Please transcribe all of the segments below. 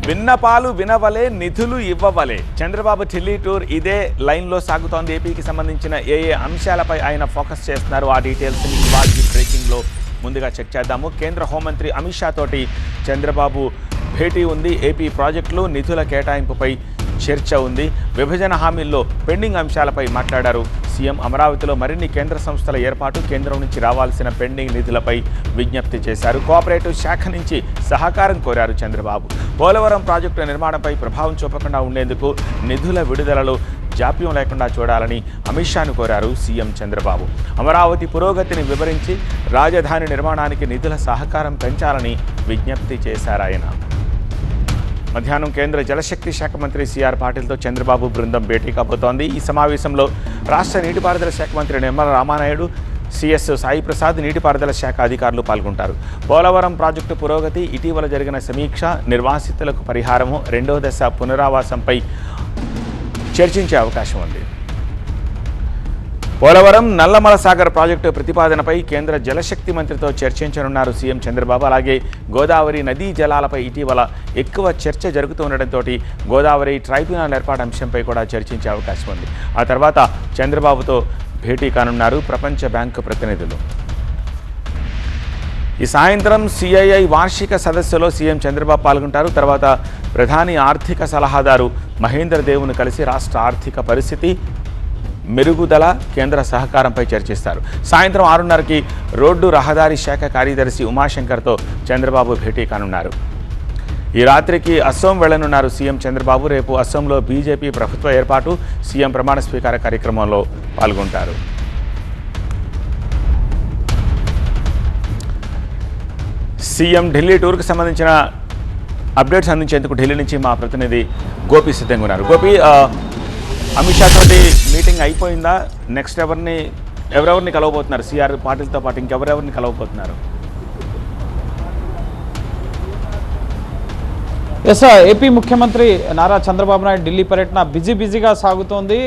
విన్నపాలు వినవలే, నిధులు ఇవ్వవలే. చంద్రబాబు ఢిల్లీ టూర్ ఇదే లైన్లో సాగుతోంది. ఏపీకి సంబంధించిన ఏ అంశాలపై ఆయన ఫోకస్ చేస్తున్నారు, ఆ డీటెయిల్స్ని ఇవాళ బ్రేకింగ్లో ముందుగా చెక్ చేద్దాము. కేంద్ర హోంమంత్రి అమిత్ షా తోటి చంద్రబాబు భేటీ ఉంది. ఏపీ ప్రాజెక్టులు, నిధుల కేటాయింపుపై చర్చ ఉంది. విభజన హామీల్లో పెండింగ్ అంశాలపై మాట్లాడారు సీఎం. అమరావతిలో మరిన్ని కేంద్ర సంస్థల ఏర్పాటు, కేంద్రం నుంచి రావాల్సిన పెండింగ్ నిధులపై విజ్ఞప్తి చేశారు. కోఆపరేటివ్ శాఖ నుంచి సహకారం కోరారు చంద్రబాబు. పోలవరం ప్రాజెక్టు నిర్మాణంపై ప్రభావం చూపకుండా ఉండేందుకు నిధుల విడుదలలో జాప్యం లేకుండా చూడాలని అమిత్ షాను కోరారు సీఎం చంద్రబాబు. అమరావతి పురోగతిని వివరించి రాజధాని నిర్మాణానికి నిధుల సహకారం పెంచాలని విజ్ఞప్తి చేశారు ఆయన. మధ్యాహ్నం కేంద్ర జలశక్తి శాఖ మంత్రి సిఆర్ పాటిల్తో చంద్రబాబు బృందం భేటీ కాబోతోంది. ఈ సమావేశంలో రాష్ట్ర నీటిపారుదల శాఖ మంత్రి నిమ్మల రామానాయుడు, సిఎస్ సాయి ప్రసాద్, నీటిపారుదల శాఖ అధికారులు పాల్గొంటారు. పోలవరం ప్రాజెక్టు పురోగతి, ఇటీవల జరిగిన సమీక్ష, నిర్వాసితులకు పరిహారము, రెండో దశ పునరావాసంపై చర్చించే అవకాశం ఉంది. పోలవరం నల్లమల సాగర్ ప్రాజెక్టు ప్రతిపాదనపై కేంద్ర జలశక్తి మంత్రితో చర్చించనున్నారు సీఎం చంద్రబాబు. అలాగే గోదావరి నదీ జలాలపై ఇటీవల ఎక్కువ చర్చ జరుగుతూ ఉండడంతో గోదావరి ట్రైబ్యునల్ ఏర్పాటు అంశంపై కూడా చర్చించే అవకాశం ఉంది. ఆ తర్వాత చంద్రబాబుతో భేటీ కానున్నారు ప్రపంచ బ్యాంకు ప్రతినిధులు. ఈ సాయంత్రం సిఐఐ వార్షిక సదస్సులో సీఎం చంద్రబాబు పాల్గొంటారు. తర్వాత ప్రధాని ఆర్థిక సలహాదారు మహేందర్ దేవును కలిసి రాష్ట్ర ఆర్థిక పరిస్థితి, మెరుగుదల, కేంద్ర సహకారంపై చర్చిస్తారు. సాయంత్రం 6:30కి రోడ్డు రహదారి శాఖ కార్యదర్శి ఉమాశంకర్తో చంద్రబాబు భేటీ కానున్నారు. ఈ రాత్రికి అస్సోం వెళ్లనున్నారు సీఎం చంద్రబాబు. రేపు అస్సోంలో బీజేపీ ప్రభుత్వ ఏర్పాటు, సీఎం ప్రమాణ స్వీకార కార్యక్రమంలో పాల్గొంటారు. సీఎం ఢిల్లీ టూర్కు సంబంధించిన అప్డేట్స్ అందించేందుకు ఢిల్లీ నుంచి మా ప్రతినిధి గోపి సిద్ధంగా ఉన్నారు. గోపి, అమిత్ షా తోటి మీటింగ్ అయిపోయిందా? నెక్స్ట్ ఎవరెవరిని కలవబోతున్నారు? సిఆర్ పాటిల్తో పాటు ఇంకెవరెవరిని కలవబోతున్నారు? ఎస్, ఏపీ ముఖ్యమంత్రి నారా చంద్రబాబు నాయుడు ఢిల్లీ పర్యటన బిజీగా సాగుతోంది.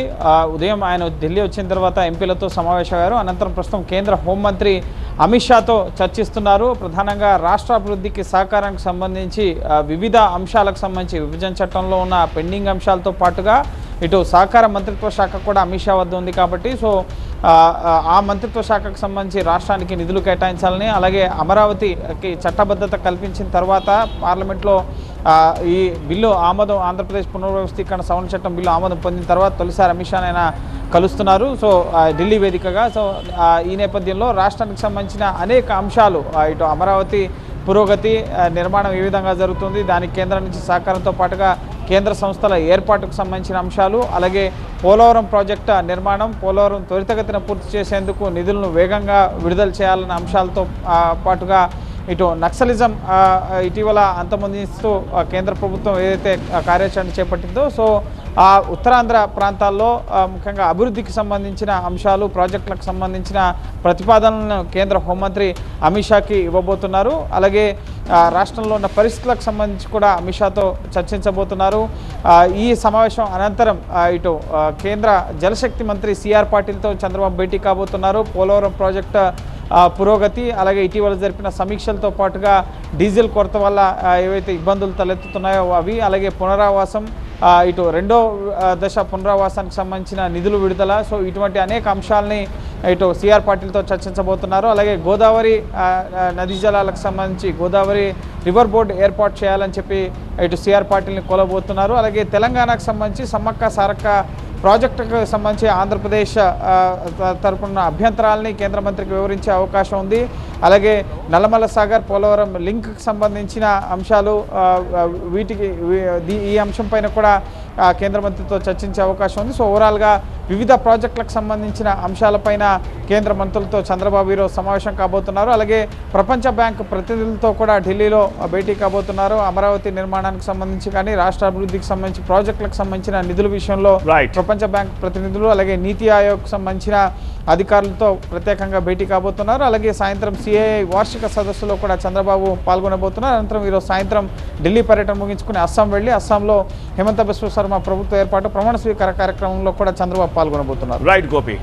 ఉదయం ఆయన ఢిల్లీ వచ్చిన తర్వాత ఎంపీలతో సమావేశమయ్యారు. అనంతరం ప్రస్తుతం కేంద్ర హోంమంత్రి అమిత్ షాతో చర్చిస్తున్నారు. ప్రధానంగా రాష్ట్ర అభివృద్ధికి సహకారానికి సంబంధించి వివిధ అంశాలకు సంబంధించి విభజన చట్టంలో ఉన్న పెండింగ్ అంశాలతో పాటుగా ఇటు సహకార మంత్రిత్వ శాఖ కూడా అమిత్ షా వద్ద ఉంది కాబట్టి ఆ మంత్రిత్వ శాఖకు సంబంధించి రాష్ట్రానికి నిధులు కేటాయించాలని, అలాగే అమరావతికి చట్టబద్ధత కల్పించిన తర్వాత పార్లమెంట్లో ఈ బిల్లు ఆమోదం, ఆంధ్రప్రదేశ్ పునర్వ్యవస్థీకరణ సవరణ చట్టం బిల్లు ఆమోదం పొందిన తర్వాత తొలిసారి అమిత్ షానైనా కలుస్తున్నారు ఢిల్లీ వేదికగా. ఈ నేపథ్యంలో రాష్ట్రానికి సంబంధించిన అనేక అంశాలు, ఇటు అమరావతి పురోగతి, నిర్మాణం ఏ విధంగా జరుగుతుంది, దానికి కేంద్రం నుంచి సహకారంతో పాటుగా కేంద్ర సంస్థల ఏర్పాటుకు సంబంధించిన అంశాలు, అలాగే పోలవరం ప్రాజెక్టు నిర్మాణం, పోలవరం త్వరితగతిన పూర్తి చేసేందుకు నిధులను వేగంగా విడుదల చేయాలన్న అంశాలతో పాటుగా ఇటు నక్సలిజం ఇటీవల అంతమొందిస్తూ కేంద్ర ప్రభుత్వం ఏదైతే కార్యాచరణ చేపట్టిందో ఆ ఉత్తరాంధ్ర ప్రాంతాల్లో ముఖ్యంగా అభివృద్ధికి సంబంధించిన అంశాలు, ప్రాజెక్టులకు సంబంధించిన ప్రతిపాదనలను కేంద్ర హోంమంత్రి అమిత్ షాకి ఇవ్వబోతున్నారు. అలాగే రాష్ట్రంలో ఉన్న పరిస్థితులకు సంబంధించి కూడా అమిత్ షాతో చర్చించబోతున్నారు. ఈ సమావేశం అనంతరం ఇటు కేంద్ర జలశక్తి మంత్రి సిఆర్ పాటిల్తో చంద్రబాబు భేటీ కాబోతున్నారు. పోలవరం ప్రాజెక్టు పురోగతి, అలాగే ఇటీవల జరిపిన సమీక్షలతో పాటుగా డీజిల్ కొరత వల్ల ఏవైతే ఇబ్బందులు తలెత్తుతున్నాయో అవి, అలాగే పునరావాసం, ఇటు రెండో దశ పునరావాసానికి సంబంధించిన నిధులు విడుదల, ఇటువంటి అనేక అంశాలని ఇటు సిఆర్ పాటిల్తో చర్చించబోతున్నారు. అలాగే గోదావరి నదీ జలాలకు సంబంధించి గోదావరి రివర్ బోర్డు ఏర్పాటు చేయాలని చెప్పి ఇటు సిఆర్ పాటిల్ని కోలబోతున్నారు. అలాగే తెలంగాణకు సంబంధించి సమ్మక్క సారక్క ప్రాజెక్టుకు సంబంధించి ఆంధ్రప్రదేశ్ తరపున అభ్యంతరాలని కేంద్ర మంత్రికి వివరించే అవకాశం ఉంది. అలాగే నల్లమల సాగర్, పోలవరం లింక్కి సంబంధించిన అంశాలు, ఈ అంశం పైన కూడా కేంద్ర మంత్రితో చర్చించే అవకాశం ఉంది. ఓవరాల్గా వివిధ ప్రాజెక్టులకు సంబంధించిన అంశాలపైన కేంద్ర మంత్రులతో చంద్రబాబు ఈరోజు సమావేశం కాబోతున్నారు. అలాగే ప్రపంచ బ్యాంకు ప్రతినిధులతో కూడా ఢిల్లీలో భేటీ కాబోతున్నారు. అమరావతి నిర్మాణానికి సంబంధించి కానీ, రాష్ట్ర అభివృద్ధికి సంబంధించి ప్రాజెక్టులకు సంబంధించిన నిధుల విషయంలో ప్రపంచ బ్యాంకు ప్రతినిధులు, అలాగే నీతి ఆయోగ్ సంబంధించిన అధికారులతో ప్రత్యేకంగా భేటీ కాబోతున్నారు. అలాగే సాయంత్రం సిఐఐ వార్షిక సదస్సులో కూడా చంద్రబాబు పాల్గొనబోతున్నారు. అనంతరం ఈరోజు సాయంత్రం ఢిల్లీ పర్యటన ముగించుకుని అస్సాం వెళ్ళి అస్సాంలో హిమంత బిశ్వ శర్మ ప్రభుత్వ ఏర్పాటు ప్రమాణ స్వీకార కార్యక్రమంలో కూడా చంద్రబాబు పాల్గొనబోతున్నారు. రైట్ గోపి.